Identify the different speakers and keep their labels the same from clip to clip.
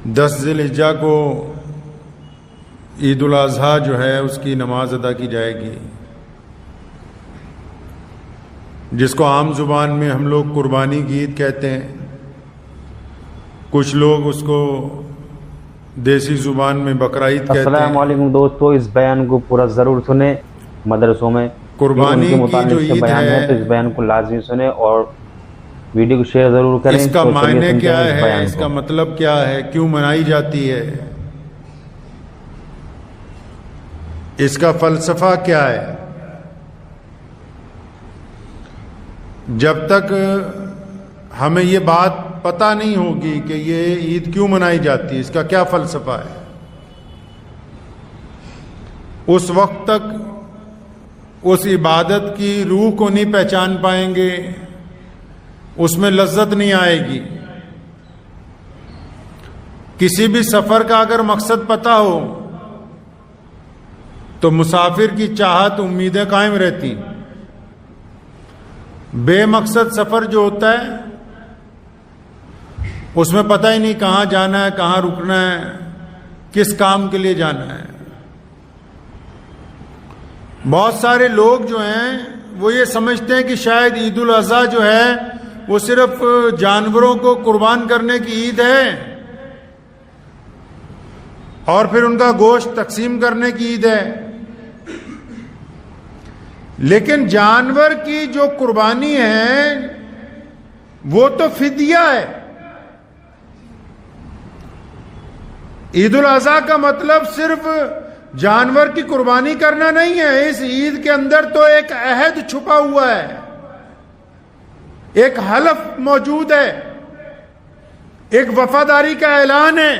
Speaker 1: 10 ذی الحجہ کو عید الاضحیٰ جو ہے اس کی نماز ادا کی جائے گی، جس کو عام زبان میں ہم لوگ قربانی کی عید کہتے ہیں، کچھ لوگ اس کو دیسی زبان میں بقرعید کہتے ہیں۔
Speaker 2: السلام علیکم دوستو، اس بیان کو پورا ضرور سنیں۔ مدرسوں میں
Speaker 1: قربانی کی جو عید ہے
Speaker 2: تو اس بیان کو لازمی سنیں اور ویڈیو کو شیئر ضرور کریں۔
Speaker 1: اس کا معنی کیا ہے، اس کا مطلب کیا ہے، کیوں منائی جاتی ہے، اس کا فلسفہ کیا ہے؟ جب تک ہمیں یہ بات پتہ نہیں ہوگی کہ یہ عید کیوں منائی جاتی ہے، اس کا کیا فلسفہ ہے، اس وقت تک اس عبادت کی روح کو نہیں پہچان پائیں گے، اس میں لذت نہیں آئے گی۔ کسی بھی سفر کا اگر مقصد پتہ ہو تو مسافر کی چاہت امیدیں قائم رہتی۔ بے مقصد سفر جو ہوتا ہے اس میں پتہ ہی نہیں کہاں جانا ہے، کہاں رکنا ہے، کس کام کے لیے جانا ہے۔ بہت سارے لوگ جو ہیں وہ یہ سمجھتے ہیں کہ شاید عید الاضحیٰ جو ہے وہ صرف جانوروں کو قربان کرنے کی عید ہے اور پھر ان کا گوشت تقسیم کرنے کی عید ہے، لیکن جانور کی جو قربانی ہے وہ تو فدیہ ہے۔ عید الاضحیٰ کا مطلب صرف جانور کی قربانی کرنا نہیں ہے، اس عید کے اندر تو ایک عہد چھپا ہوا ہے، ایک حلف موجود ہے، ایک وفاداری کا اعلان ہے،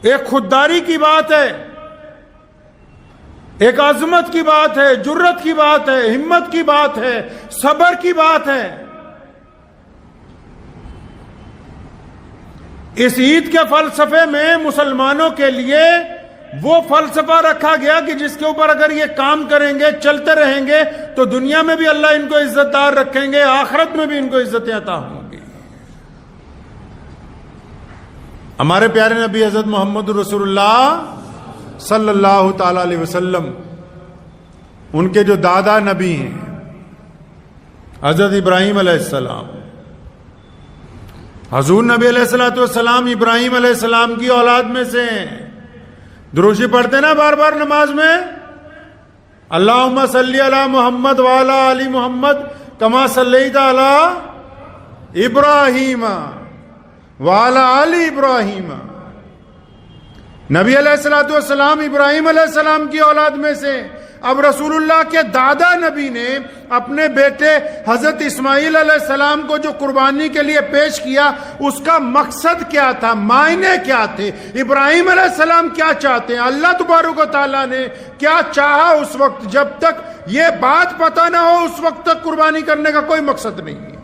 Speaker 1: ایک خودداری کی بات ہے، ایک عظمت کی بات ہے، جرت کی بات ہے، ہمت کی بات ہے، صبر کی بات ہے۔ اس عید کے فلسفے میں مسلمانوں کے لیے وہ فلسفہ رکھا گیا کہ جس کے اوپر اگر یہ کام کریں گے، چلتے رہیں گے تو دنیا میں بھی اللہ ان کو عزت دار رکھیں گے، آخرت میں بھی ان کو عزتیں عطا ہوں گی۔ ہمارے پیارے نبی حضرت محمد رسول اللہ صلی اللہ تعالی علیہ وسلم، ان کے جو دادا نبی ہیں حضرت ابراہیم علیہ السلام، حضور نبی علیہ السلام ابراہیم علیہ السلام کی اولاد میں سے ہیں۔ دروشی پڑھتے نا بار بار نماز میں، اللہم صلی علی محمد وعلی آل محمد کما صلیت علی ابراہیم وعلی آل ابراہیم۔ نبی علیہ السلام ابراہیم علیہ السلام کی اولاد میں سے۔ اب رسول اللہ کے دادا نبی نے اپنے بیٹے حضرت اسماعیل علیہ السلام کو جو قربانی کے لیے پیش کیا، اس کا مقصد کیا تھا، معنی کیا تھے، ابراہیم علیہ السلام کیا چاہتے ہیں، اللہ تبارک و تعالیٰ نے کیا چاہا اس وقت۔ جب تک یہ بات پتہ نہ ہو اس وقت تک قربانی کرنے کا کوئی مقصد نہیں ہے۔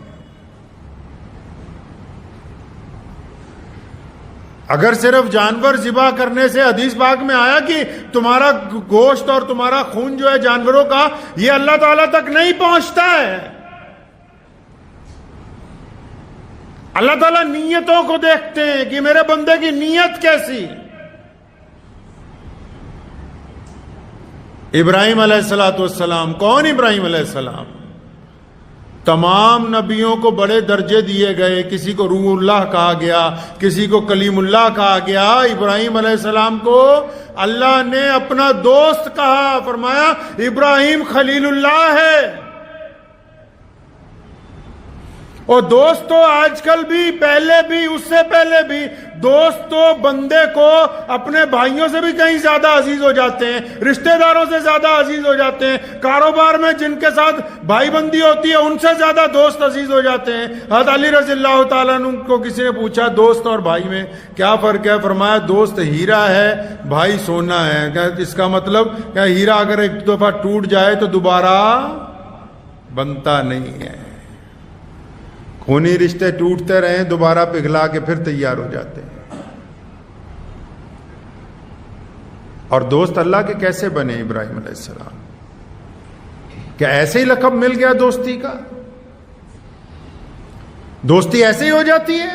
Speaker 1: اگر صرف جانور ذبح کرنے سے حدیث پاک میں آیا کہ تمہارا گوشت اور تمہارا خون جو ہے جانوروں کا یہ اللہ تعالیٰ تک نہیں پہنچتا ہے۔ اللہ تعالیٰ نیتوں کو دیکھتے ہیں کہ میرے بندے کی نیت کیسی۔ ابراہیم علیہ السلام، کون ابراہیم علیہ السلام؟ تمام نبیوں کو بڑے درجے دیے گئے، کسی کو روح اللہ کہا گیا، کسی کو کلیم اللہ کہا گیا۔ ابراہیم علیہ السلام کو اللہ نے اپنا دوست کہا، فرمایا ابراہیم خلیل اللہ ہے۔ اور دوست تو آج کل بھی، پہلے بھی، اس سے پہلے بھی، دوست تو بندے کو اپنے بھائیوں سے بھی کہیں زیادہ عزیز ہو جاتے ہیں، رشتہ داروں سے زیادہ عزیز ہو جاتے ہیں، کاروبار میں جن کے ساتھ بھائی بندی ہوتی ہے ان سے زیادہ دوست عزیز ہو جاتے ہیں۔ حضرت علی رضی اللہ تعالیٰ عنہ کو کسی نے پوچھا دوست اور بھائی میں کیا فرق ہے؟ فرمایا دوست ہیرا ہے، بھائی سونا ہے۔ اس کا مطلب کہ ہیرا اگر ایک دفعہ ٹوٹ جائے تو دوبارہ بنتا نہیں ہے، خونی رشتے ٹوٹتے رہیں دوبارہ پگھلا کے پھر تیار ہو جاتے ہیں۔ اور دوست اللہ کے کیسے بنے ابراہیم علیہ السلام؟ کیا ایسے ہی لقب مل گیا دوستی کا؟ دوستی ایسے ہی ہو جاتی ہے؟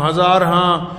Speaker 1: 1000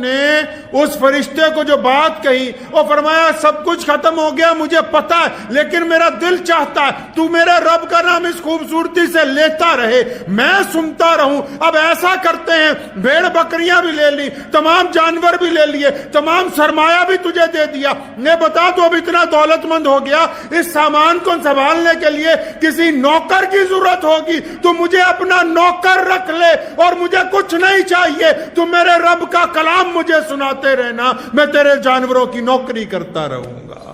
Speaker 1: نے اس فرشتے کو جو بات کہی وہ فرمایا سب کچھ ختم ہو گیا مجھے پتا ہے، لیکن میرا دل چاہتا ہے تو میرے رب کا نام اس خوبصورتی سے لیتا رہے، میں سنتا رہوں۔ اب ایسا کرتے ہیں، بھیڑ بکریاں بھی لے لی، تمام جانور بھی لے لیے، تمام سرمایہ بھی تجھے دے دیا، نے بتا تو اب اتنا دولت مند ہو گیا، اس سامان کو سنبھالنے کے لیے کسی نوکر کی ضرورت ہوگی، تو مجھے اپنا نوکر رکھ لے اور مجھے کچھ نہیں چاہیے، تو میرے رب کا کلام مجھے سناتے رہنا، میں تیرے جانوروں کی نوکری کرتا رہوں گا۔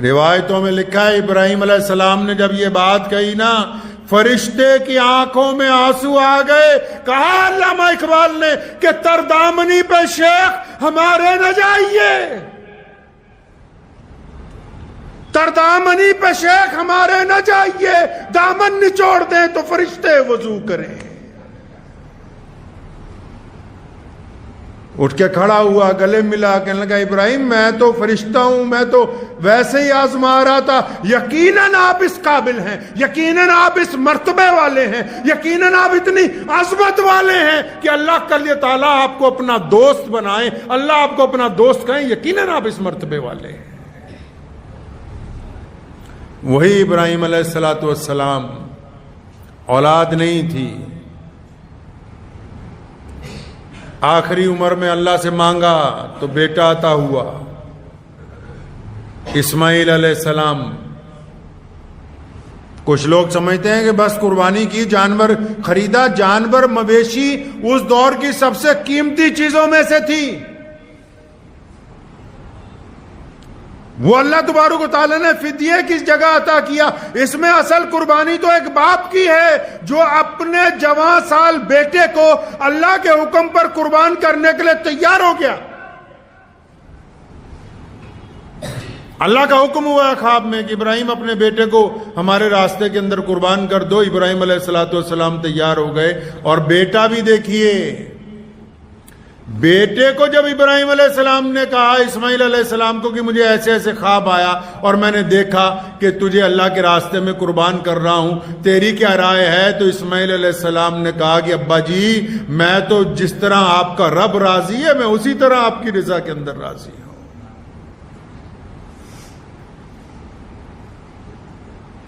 Speaker 1: روایتوں میں لکھا ہے ابراہیم علیہ السلام نے جب یہ بات کہی نا، فرشتے کی آنکھوں میں آنسو آ گئے۔ کہا علامہ اقبال نے کہ تردامنی پہ شیخ ہمارے نہ جائیے، تردامنی پہ شیخ ہمارے نہ جائیے، دامن نچوڑ دیں تو فرشتے وضو کریں۔ اٹھ کے کھڑا ہوا، گلے ملا، کہنے لگا ابراہیم میں تو فرشتہ ہوں، میں تو ویسے ہی آزما رہا تھا، یقیناً آپ اس قابل ہیں، یقیناً آپ اس مرتبے والے ہیں، یقیناً آپ اتنی عظمت والے ہیں کہ اللہ کا لیے تعالیٰ آپ کو اپنا دوست بنائے، اللہ آپ کو اپنا دوست کہیں، یقیناً آپ اس مرتبے والے ہیں۔ وہی ابراہیم علیہ السلام اولاد نہیں تھی، آخری عمر میں اللہ سے مانگا تو بیٹا عطا ہوا، اسماعیل علیہ السلام۔ کچھ لوگ سمجھتے ہیں کہ بس قربانی کی، جانور خریدا، جانور مویشی اس دور کی سب سے قیمتی چیزوں میں سے تھی، وہ اللہ تبارک و تعالیٰ نے فدیے کی جگہ عطا کیا۔ اس میں اصل قربانی تو ایک باپ کی ہے جو اپنے جوان سال بیٹے کو اللہ کے حکم پر قربان کرنے کے لیے تیار ہو گیا۔ اللہ کا حکم ہوا ہے خواب میں کہ ابراہیم اپنے بیٹے کو ہمارے راستے کے اندر قربان کر دو۔ ابراہیم علیہ السلام تیار ہو گئے، اور بیٹا بھی دیکھیے، بیٹے کو جب ابراہیم علیہ السلام نے کہا اسماعیل علیہ السلام کو کہ مجھے ایسے ایسے خواب آیا اور میں نے دیکھا کہ تجھے اللہ کے راستے میں قربان کر رہا ہوں، تیری کیا رائے ہے؟ تو اسماعیل علیہ السلام نے کہا کہ ابا جی میں تو جس طرح آپ کا رب راضی ہے میں اسی طرح آپ کی رضا کے اندر راضی ہوں۔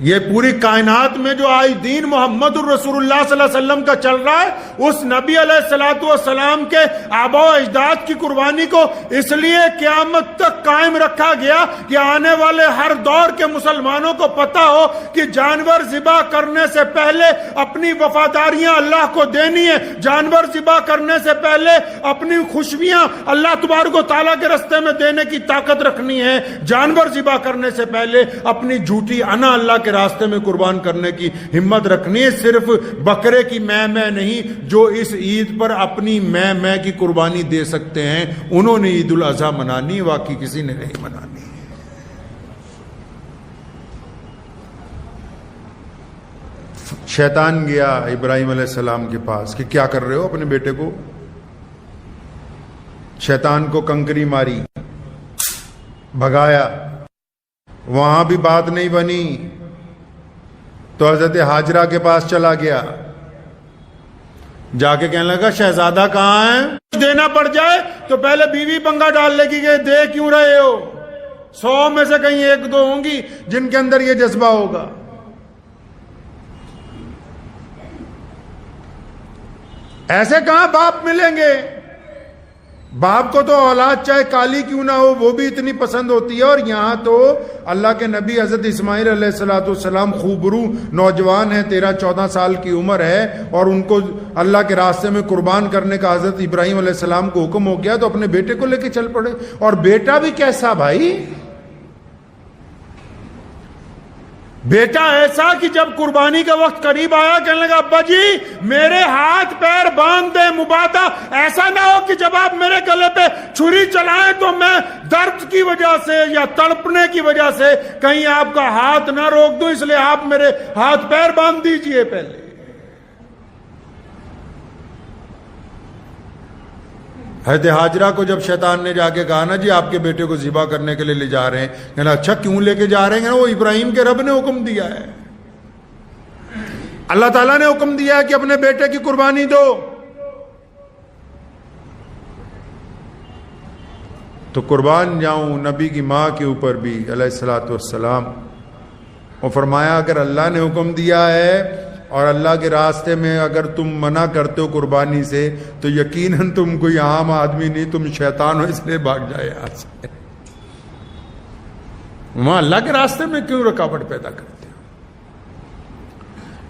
Speaker 1: یہ پوری کائنات میں جو آج دین محمد الرسول اللہ صلی اللہ علیہ وسلم کا چل رہا ہے، اس نبی علیہ السلام کے آباء و اجداد کی قربانی کو اس لیے قیامت تک قائم رکھا گیا کہ آنے والے ہر دور کے مسلمانوں کو پتا ہو کہ جانور ذبح کرنے سے پہلے اپنی وفاداریاں اللہ کو دینی ہے، جانور ذبح کرنے سے پہلے اپنی خوشبیاں اللہ تبارک و تعالیٰ کے راستے میں دینے کی طاقت رکھنی ہے، جانور ذبح کرنے سے پہلے اپنی جھوٹی انا اللہ کے راستے میں قربان کرنے کی ہمت رکھنی ہے۔ صرف بکرے کی میں نہیں، جو اس عید پر اپنی میں کی قربانی دے سکتے ہیں انہوں نے عید الاضحیٰ منانی، واقعی کسی نے نہیں منانی۔ شیطان گیا ابراہیم علیہ السلام کے پاس کہ کیا کر رہے ہو اپنے بیٹے کو؟ شیطان کو کنکری ماری، بھگایا، وہاں بھی بات نہیں بنی تو حضرت ہاجرہ کے پاس چلا گیا، جا کے کہنے لگا شہزادہ کہاں ہے؟ دینا پڑ جائے تو پہلے بیوی پنگا ڈال لے گی کہ دے کیوں رہے ہو؟ 100 میں سے کہیں 1-2 ہوں گی جن کے اندر یہ جذبہ ہوگا۔ ایسے کہاں باپ ملیں گے؟ باپ کو تو اولاد چاہے کالی کیوں نہ ہو وہ بھی اتنی پسند ہوتی ہے، اور یہاں تو اللہ کے نبی حضرت اسماعیل علیہ السلام خوبرو نوجوان ہیں، 13-14 سال کی عمر ہے، اور ان کو اللہ کے راستے میں قربان کرنے کا حضرت ابراہیم علیہ السلام کو حکم ہو گیا تو اپنے بیٹے کو لے کے چل پڑے۔ اور بیٹا بھی کیسا بھائی؟ بیٹا ایسا کہ جب قربانی کا وقت قریب آیا کہنے لگا ابا جی میرے ہاتھ پیر باندھ دیں، مبادہ ایسا نہ ہو کہ جب آپ میرے گلے پہ چھری چلائیں تو میں درد کی وجہ سے یا تڑپنے کی وجہ سے کہیں آپ کا ہاتھ نہ روک دوں، اس لیے آپ میرے ہاتھ پیر باندھ دیجئے پہلے۔ حضرت ہاجرہ کو جب شیطان نے جا کے کہا نا جی آپ کے بیٹے کو ذبح کرنے کے لیے لے جا رہے ہیں، کہنا اچھا کیوں لے کے جا رہے ہیں؟ وہ ابراہیم کے رب نے حکم دیا ہے۔ اللہ تعالیٰ نے حکم دیا ہے کہ اپنے بیٹے کی قربانی دو، تو قربان جاؤں نبی کی ماں کے اوپر بھی علیہ الصلوۃ والسلام، اور فرمایا اگر اللہ نے حکم دیا ہے اور اللہ کے راستے میں اگر تم منع کرتے ہو قربانی سے تو یقیناً تم کوئی عام آدمی نہیں، تم شیطان ہو، اس لیے بھاگ جائے یہاں سے۔ وہاں اللہ کے راستے میں کیوں رکاوٹ پیدا کرتے ہو؟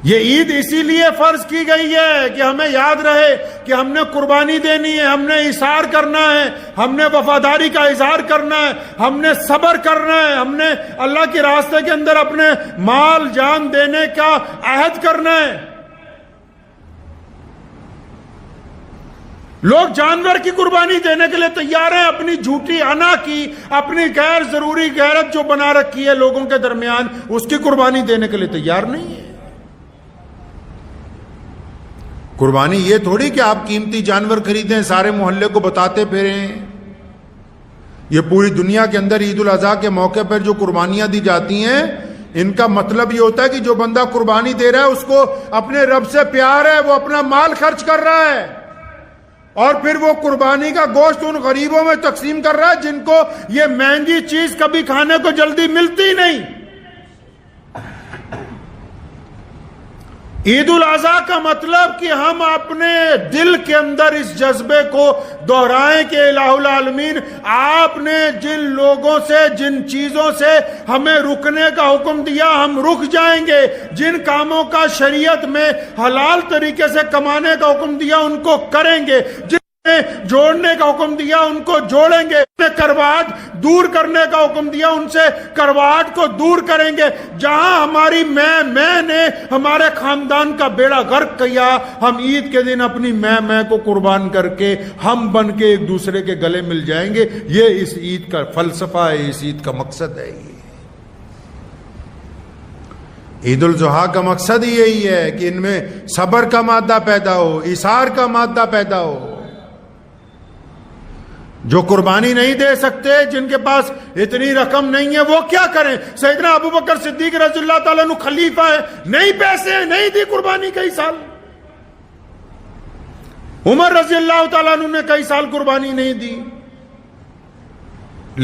Speaker 1: یہ عید اسی لیے فرض کی گئی ہے کہ ہمیں یاد رہے کہ ہم نے قربانی دینی ہے، ہم نے اظہار کرنا ہے، ہم نے وفاداری کا اظہار کرنا ہے، ہم نے صبر کرنا ہے، ہم نے اللہ کے راستے کے اندر اپنے مال جان دینے کا عہد کرنا ہے۔ لوگ جانور کی قربانی دینے کے لیے تیار ہیں، اپنی جھوٹی انا کی، اپنی غیر ضروری غیرت جو بنا رکھی ہے لوگوں کے درمیان، اس کی قربانی دینے کے لیے تیار نہیں ہے۔ قربانی یہ تھوڑی کہ آپ قیمتی جانور خریدیں، سارے محلے کو بتاتے پھریں۔ یہ پوری دنیا کے اندر عید الاضحیٰ کے موقع پر جو قربانیاں دی جاتی ہیں، ان کا مطلب یہ ہوتا ہے کہ جو بندہ قربانی دے رہا ہے اس کو اپنے رب سے پیار ہے، وہ اپنا مال خرچ کر رہا ہے، اور پھر وہ قربانی کا گوشت ان غریبوں میں تقسیم کر رہا ہے جن کو یہ مہنگی چیز کبھی کھانے کو جلدی ملتی نہیں۔ عید الاضحیٰ کا مطلب کہ ہم اپنے دل کے اندر اس جذبے کو دہرائیں کہ الہ العالمین آپ نے جن لوگوں سے، جن چیزوں سے ہمیں رکنے کا حکم دیا ہم رک جائیں گے، جن کاموں کا شریعت میں حلال طریقے سے کمانے کا حکم دیا ان کو کریں گے، جن جوڑنے کا حکم دیا ان کو جوڑیں گے، کرواہٹ دور کرنے کا حکم دیا ان سے کرواہٹ کو دور کریں گے۔ جہاں ہماری میں نے ہمارے خاندان کا بیڑا غرق کیا، ہم عید کے دن اپنی میں کو قربان کر کے ہم بن کے ایک دوسرے کے گلے مل جائیں گے۔ یہ اس عید کا فلسفہ ہے، اس عید کا مقصد ہے۔ یہ عید الاضحیٰ کا مقصد ہی یہی ہے کہ ان میں صبر کا مادہ پیدا ہو، اظہار کا مادہ پیدا ہو۔ جو قربانی نہیں دے سکتے، جن کے پاس اتنی رقم نہیں ہے، وہ کیا کریں؟ سیدنا ابو بکر صدیق رضی اللہ تعالیٰ عنہ خلیفہ ہے، نہیں پیسے ہیں، نہیں دی قربانی کئی سال۔ عمر رضی اللہ تعالیٰ عنہ نے کئی سال قربانی نہیں دی۔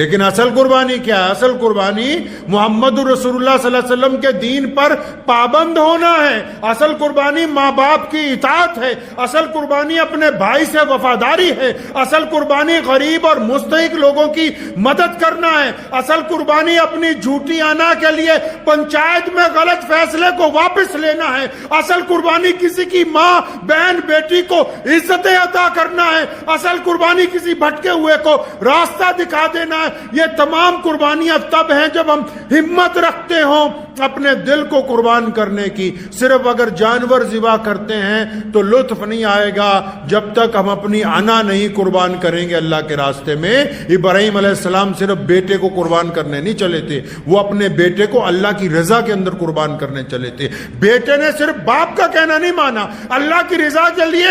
Speaker 1: لیکن اصل قربانی کیا ہے؟ اصل قربانی محمد رسول اللہ صلی اللہ علیہ وسلم کے دین پر پابند ہونا ہے۔ اصل قربانی ماں باپ کی اطاعت ہے، اصل قربانی اپنے بھائی سے وفاداری ہے، اصل قربانی غریب اور مستحق لوگوں کی مدد کرنا ہے، اصل قربانی اپنی جھوٹی انا کے لیے پنچایت میں غلط فیصلے کو واپس لینا ہے، اصل قربانی کسی کی ماں بہن بیٹی کو عزتیں عطا کرنا ہے، اصل قربانی کسی بھٹکے ہوئے کو راستہ دکھا دینا ہے۔ یہ تمام قربانیاں تب ہیں جب ہم ہمت رکھتے ہوں اپنے دل کو قربان کرنے کی۔ صرف اگر جانور ذبح کرتے ہیں تو لطف نہیں آئے گا جب تک ہم اپنی انا نہیں قربان کریں گے اللہ کے راستے میں۔ ابراہیم علیہ السلام صرف بیٹے کو قربان کرنے نہیں چلے تھے، وہ اپنے بیٹے کو اللہ کی رضا کے اندر قربان کرنے چلے تھے۔ بیٹے نے صرف باپ کا کہنا نہیں مانا، اللہ کی رضا کے لیے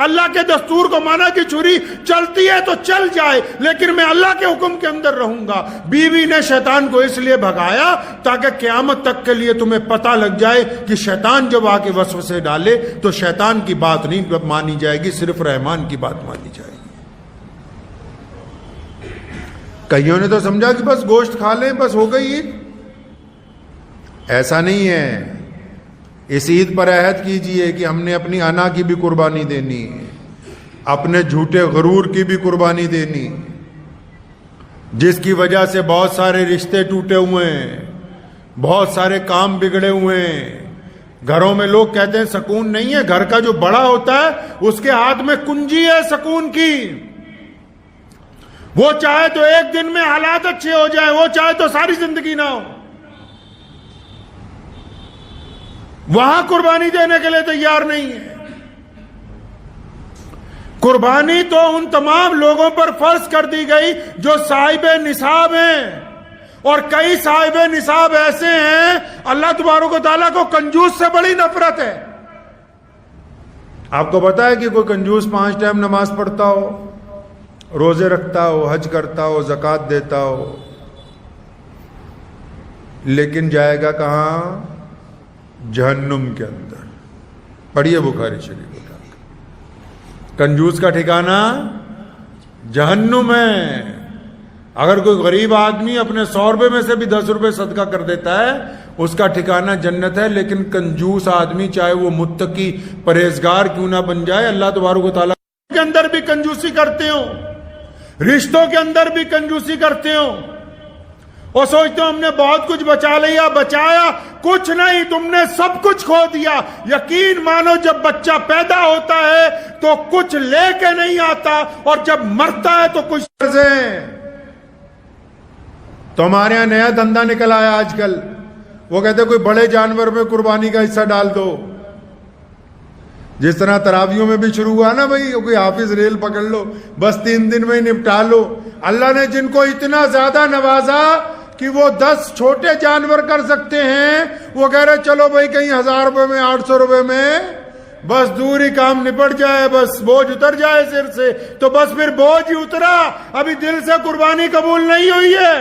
Speaker 1: اللہ کے دستور کو مانا کہ چھری چلتی ہے تو چل جائے لیکن میں اللہ کے حکم کے اندر رہوں گا۔ بیوی نے شیطان کو اس لیے بھگایا تاکہ قیامت تک کے لیے تمہیں پتہ لگ جائے کہ شیطان جب آ کے وسوسے ڈالے تو شیطان کی بات نہیں مانی جائے گی، صرف رحمان کی بات مانی جائے گی۔ کئیوں نے تو سمجھا کہ بس گوشت کھا لیں بس ہو گئی عید، ایسا نہیں ہے۔ اس عید پر عہد کیجئے کہ ہم نے اپنی انا کی بھی قربانی دینی، اپنے جھوٹے غرور کی بھی قربانی دینی، جس کی وجہ سے بہت سارے رشتے ٹوٹے ہوئے ہیں، بہت سارے کام بگڑے ہوئے ہیں۔ گھروں میں لوگ کہتے ہیں سکون نہیں ہے، گھر کا جو بڑا ہوتا ہے اس کے ہاتھ میں کنجی ہے سکون کی، وہ چاہے تو ایک دن میں حالات اچھے ہو جائیں، وہ چاہے تو ساری زندگی نہ ہو، وہاں قربانی دینے کے لیے تیار نہیں ہے۔ قربانی تو ان تمام لوگوں پر فرض کر دی گئی جو صاحب نصاب ہیں، اور کئی صاحب نصاب ایسے ہیں اللہ تبارک و تعالیٰ کو کنجوس سے بڑی نفرت ہے۔ آپ کو پتا ہے کہ کوئی کنجوس 5 ٹائم نماز پڑھتا ہو، روزے رکھتا ہو، حج کرتا ہو، زکوٰۃ دیتا ہو، لیکن جائے گا کہاں؟ جہنم کے اندر۔ پڑھیے بخاری شریف اٹھا کے. کنجوس کا ٹھکانہ جہنم ہے. اگر کوئی غریب آدمی اپنے 100 روپے میں سے بھی 10 روپے صدقہ کر دیتا ہے اس کا ٹھکانہ جنت ہے. لیکن کنجوس آدمی چاہے وہ متقی پرہیزگار کیوں نہ بن جائے, اللہ تبارک و تعالیٰ کے اندر بھی کنجوسی کرتے ہو, رشتوں کے اندر بھی کنجوسی کرتے ہو اور سوچتے ہو ہم نے بہت کچھ بچا لیا. بچایا کچھ نہیں, تم نے سب کچھ کھو دیا. یقین مانو جب بچہ پیدا ہوتا ہے تو کچھ لے کے نہیں آتا اور جب مرتا ہے تو کچھ تو ہمارے یہاں نیا دھندا نکل آیا آج کل. وہ کہتے کوئی بڑے جانور میں قربانی کا حصہ ڈال دو. جس طرح تراویوں میں بھی شروع ہوا نا بھائی, کوئی حافظ ریل پکڑ لو بس 3 دن میں ہی نپٹا لو. اللہ نے جن کو اتنا زیادہ نوازا کہ وہ 10 چھوٹے جانور کر سکتے ہیں, وہ کہہ رہے چلو بھائی کہیں 1000 روپے میں 800 روپے میں بس دور ہی کام نپٹ جائے, بس بوجھ اتر جائے سر سے. تو بس پھر بوجھ ہی اترا, ابھی دل سے قربانی قبول نہیں ہوئی ہے,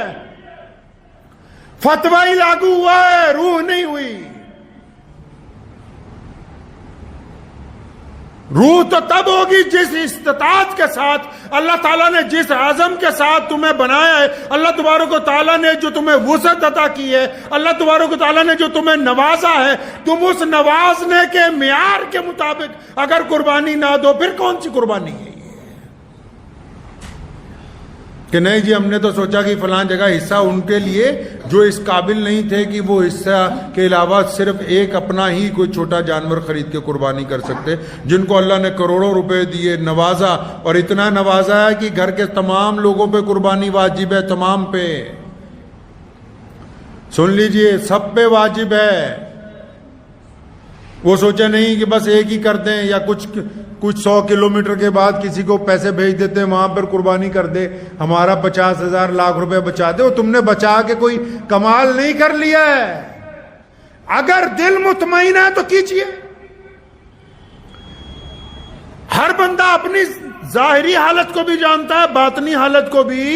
Speaker 1: فتویٰ ہی لاگو ہوا ہے, روح نہیں ہوئی. روح تو تب ہوگی جس استطاعت کے ساتھ اللہ تعالیٰ نے, جس عزم کے ساتھ تمہیں بنایا ہے, اللہ تبارک و تعالیٰ نے جو تمہیں وسعت عطا کی ہے, اللہ تبارک و تعالیٰ نے جو تمہیں نوازا ہے, تم اس نوازنے کے معیار کے مطابق اگر قربانی نہ دو پھر کون سی قربانی ہے یہ؟ کہ نہیں جی ہم نے تو سوچا کہ فلاں جگہ حصہ ان کے لیے جو اس قابل نہیں تھے کہ وہ حصہ کے علاوہ صرف ایک اپنا ہی کوئی چھوٹا جانور خرید کے قربانی کر سکتے, جن کو اللہ نے کروڑوں روپے دیے, نوازا, اور اتنا نوازا ہے کہ گھر کے تمام لوگوں پہ قربانی واجب ہے, تمام پہ. سن لیجئے سب پہ واجب ہے. وہ سوچے نہیں کہ بس ایک ہی کر دیں یا کچھ 100 کلومیٹر کے بعد کسی کو پیسے بھیج دیتے ہیں وہاں پر قربانی کر دے, ہمارا 50,000 لاکھ روپے بچا دے. وہ تم نے بچا کے کوئی کمال نہیں کر لیا ہے. اگر دل مطمئن ہے تو کیجئے. ہر بندہ اپنی ظاہری حالت کو بھی جانتا ہے, باطنی حالت کو بھی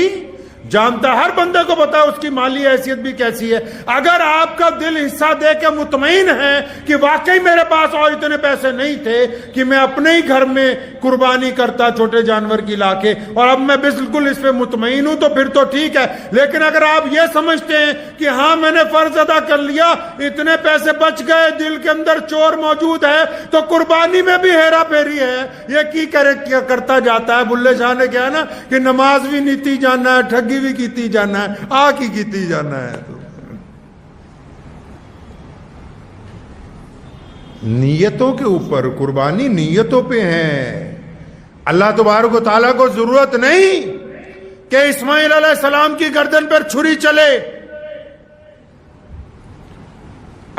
Speaker 1: جانتا ہے. ہر بندے کو پتا ہے اس کی مالی حیثیت بھی کیسی ہے. اگر آپ کا دل حصہ دے کے مطمئن ہے کہ واقعی میرے پاس اور اتنے پیسے نہیں تھے کہ میں اپنے ہی گھر میں قربانی کرتا چھوٹے جانور کی لا کے, اور اب میں بالکل اس پہ مطمئن ہوں, تو پھر تو ٹھیک ہے. لیکن اگر آپ یہ سمجھتے ہیں کہ ہاں میں نے فرض ادا کر لیا, اتنے پیسے بچ گئے, دل کے اندر چور موجود ہے, تو قربانی میں بھی ہیرا پھیری ہے. یہ کی کرتا جاتا ہے. بلے شاہ نے کیا نا کہ نماز بھی نیتی جاننا ہے, ٹھگی بھی کیتی جانا ہے, آ کی کیتی جانا ہے. نیتوں کے اوپر قربانی نیتوں پہ ہے. اللہ تبارک و تعالیٰ کو ضرورت نہیں کہ اسماعیل علیہ السلام کی گردن پر چھری چلے.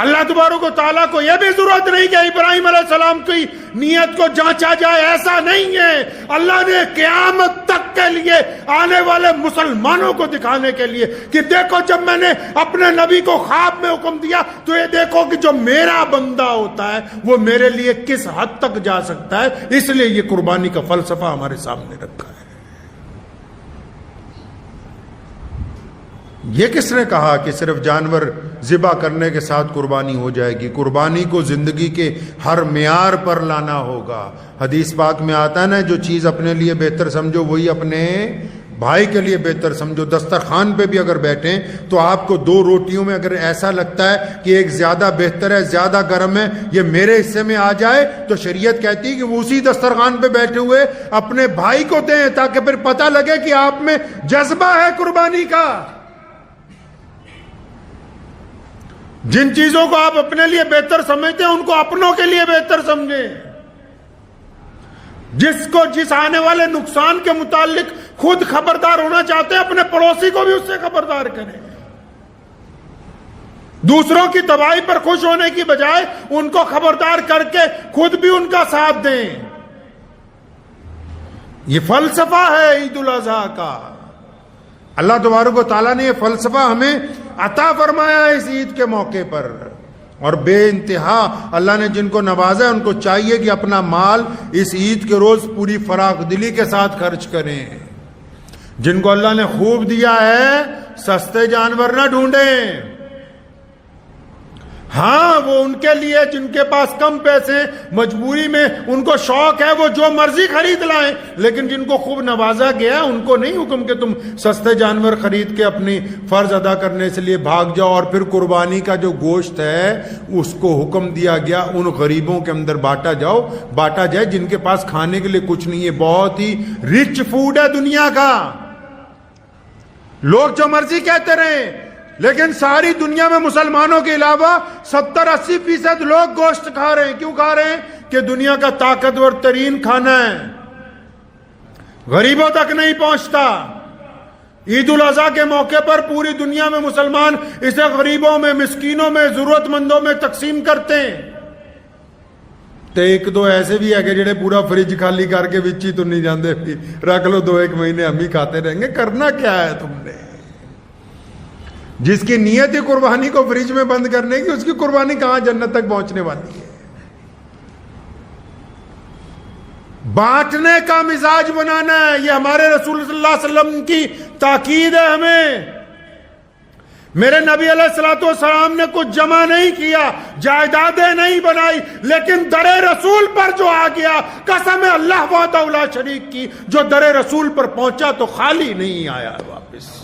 Speaker 1: اللہ تبارک و تعالیٰ کو یہ بھی ضرورت نہیں کہ ابراہیم علیہ السلام کی نیت کو جانچا جائے. ایسا نہیں ہے. اللہ نے قیامت تک کے لیے آنے والے مسلمانوں کو دکھانے کے لیے کہ دیکھو جب میں نے اپنے نبی کو خواب میں حکم دیا تو یہ دیکھو کہ جو میرا بندہ ہوتا ہے وہ میرے لیے کس حد تک جا سکتا ہے. اس لیے یہ قربانی کا فلسفہ ہمارے سامنے رکھا ہے. یہ کس نے کہا کہ صرف جانور ذبح کرنے کے ساتھ قربانی ہو جائے گی؟ قربانی کو زندگی کے ہر معیار پر لانا ہوگا. حدیث پاک میں آتا ہے نا, جو چیز اپنے لیے بہتر سمجھو وہی اپنے بھائی کے لیے بہتر سمجھو. دسترخوان پہ بھی اگر بیٹھیں تو آپ کو 2 روٹیوں میں اگر ایسا لگتا ہے کہ ایک زیادہ بہتر ہے, زیادہ گرم ہے, یہ میرے حصے میں آ جائے, تو شریعت کہتی ہے کہ وہ اسی دسترخوان پہ بیٹھے ہوئے اپنے بھائی کو دیں, تاکہ پھر پتہ لگے کہ آپ میں جذبہ ہے قربانی کا. جن چیزوں کو آپ اپنے لیے بہتر سمجھتے ہیں ان کو اپنوں کے لیے بہتر سمجھیں. جس آنے والے نقصان کے متعلق خود خبردار ہونا چاہتے ہیں, اپنے پڑوسی کو بھی اس سے خبردار کریں. دوسروں کی تباہی پر خوش ہونے کی بجائے ان کو خبردار کر کے خود بھی ان کا ساتھ دیں. یہ فلسفہ ہے عید الاضحیٰ کا. اللہ تبارک و تعالیٰ نے یہ فلسفہ ہمیں عطا فرمایا ہے اس عید کے موقع پر. اور بے انتہا اللہ نے جن کو نوازا ہے ان کو چاہیے کہ اپنا مال اس عید کے روز پوری فراخ دلی کے ساتھ خرچ کریں. جن کو اللہ نے خوب دیا ہے سستے جانور نہ ڈھونڈیں, ہاں وہ ان کے لیے جن کے پاس کم پیسے ہیں، مجبوری میں ان کو شوق ہے وہ جو مرضی خرید لائیں، لیکن جن کو خوب نوازا گیا ان کو نہیں حکم کہ تم سستے جانور خرید کے اپنی فرض ادا کرنے سے لیے بھاگ جاؤ. اور پھر قربانی کا جو گوشت ہے اس کو حکم دیا گیا ان غریبوں کے اندر بانٹا جائے جن کے پاس کھانے کے لیے کچھ نہیں ہے. بہت ہی رچ فوڈ ہے دنیا کا. لوگ جو مرضی کہتے رہیں، لیکن ساری دنیا میں مسلمانوں کے علاوہ 70-80% لوگ گوشت کھا رہے ہیں. کیوں کھا رہے ہیں؟ کہ دنیا کا طاقتور ترین کھانا ہے، غریبوں تک نہیں پہنچتا. عید الاضحیٰ کے موقع پر پوری دنیا میں مسلمان اسے غریبوں میں، مسکینوں میں، ضرورت مندوں میں تقسیم کرتے ہیں. تو ایک دو ایسے بھی ہے کہ جڑے پورا فریج خالی کر کے وچی تو نہیں جاندے، رکھ لو 2-1 مہینے ہم ہی کھاتے رہیں گے. کرنا کیا ہے تم نے؟ جس کی نیت ہے قربانی کو فریج میں بند کرنے کی، اس کی قربانی کہاں جنت تک پہنچنے والی ہے؟ بانٹنے کا مزاج بنانا ہے، یہ ہمارے رسول صلی اللہ علیہ وسلم کی تاکید ہے ہمیں. میرے نبی علیہ الصلوۃ والسلام نے کچھ جمع نہیں کیا، جائیدادیں نہیں بنائی، لیکن در رسول پر جو آ گیا، قسم اللہ وحدہ لا شریک کی، جو در رسول پر پہنچا تو خالی نہیں آیا واپس.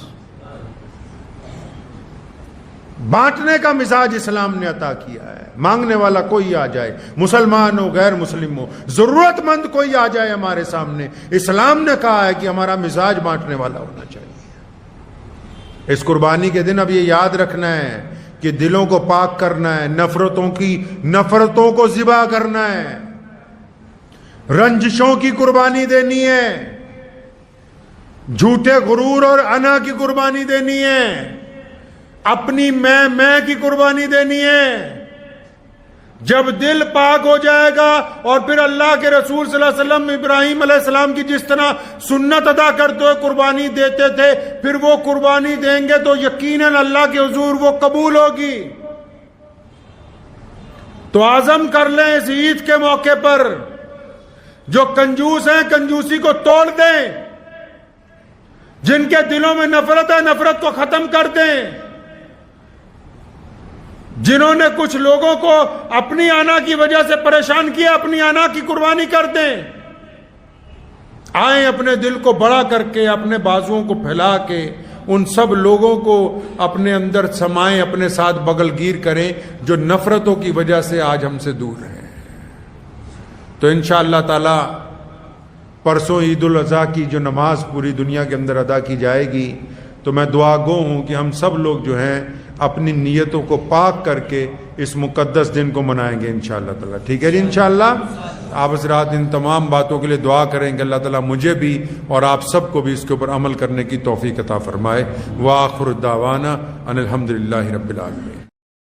Speaker 1: بانٹنے کا مزاج اسلام نے عطا کیا ہے. مانگنے والا کوئی آ جائے، مسلمان ہو غیر مسلم ہو، ضرورت مند کوئی آ جائے ہمارے سامنے، اسلام نے کہا ہے کہ ہمارا مزاج بانٹنے والا ہونا چاہیے. اس قربانی کے دن اب یہ یاد رکھنا ہے کہ دلوں کو پاک کرنا ہے، نفرتوں کو ذبح کرنا ہے، رنجشوں کی قربانی دینی ہے، جھوٹے غرور اور انا کی قربانی دینی ہے، اپنی میں کی قربانی دینی ہے. جب دل پاک ہو جائے گا اور پھر اللہ کے رسول صلی اللہ علیہ وسلم ابراہیم علیہ السلام کی جس طرح سنت ادا کرتے ہوئے قربانی دیتے تھے، پھر وہ قربانی دیں گے تو یقیناً اللہ کے حضور وہ قبول ہوگی. تو عزم کر لیں اس عید کے موقع پر، جو کنجوس ہیں کنجوسی کو توڑ دیں، جن کے دلوں میں نفرت ہے نفرت کو ختم کر دیں، جنہوں نے کچھ لوگوں کو اپنی آنا کی وجہ سے پریشان کیا اپنی آنا کی قربانی کر دیں. آئیں اپنے دل کو بڑا کر کے، اپنے بازوؤں کو پھیلا کے ان سب لوگوں کو اپنے اندر سمائیں، اپنے ساتھ بغل گیر کریں جو نفرتوں کی وجہ سے آج ہم سے دور ہیں. تو انشاءاللہ تعالی پرسوں عید الاضحیٰ کی جو نماز پوری دنیا کے اندر ادا کی جائے گی، تو میں دعا گو ہوں کہ ہم سب لوگ جو ہیں اپنی نیتوں کو پاک کر کے اس مقدس دن کو منائیں گے انشاءاللہ تعالی. ٹھیک ہے جی؟ انشاءاللہ آپ حضرات ان تمام باتوں کے لیے دعا کریں کہ اللہ تعالیٰ مجھے بھی اور آپ سب کو بھی اس کے اوپر عمل کرنے کی توفیق عطا فرمائے. وآخر دعوانا ان الحمدللہ رب العالمین.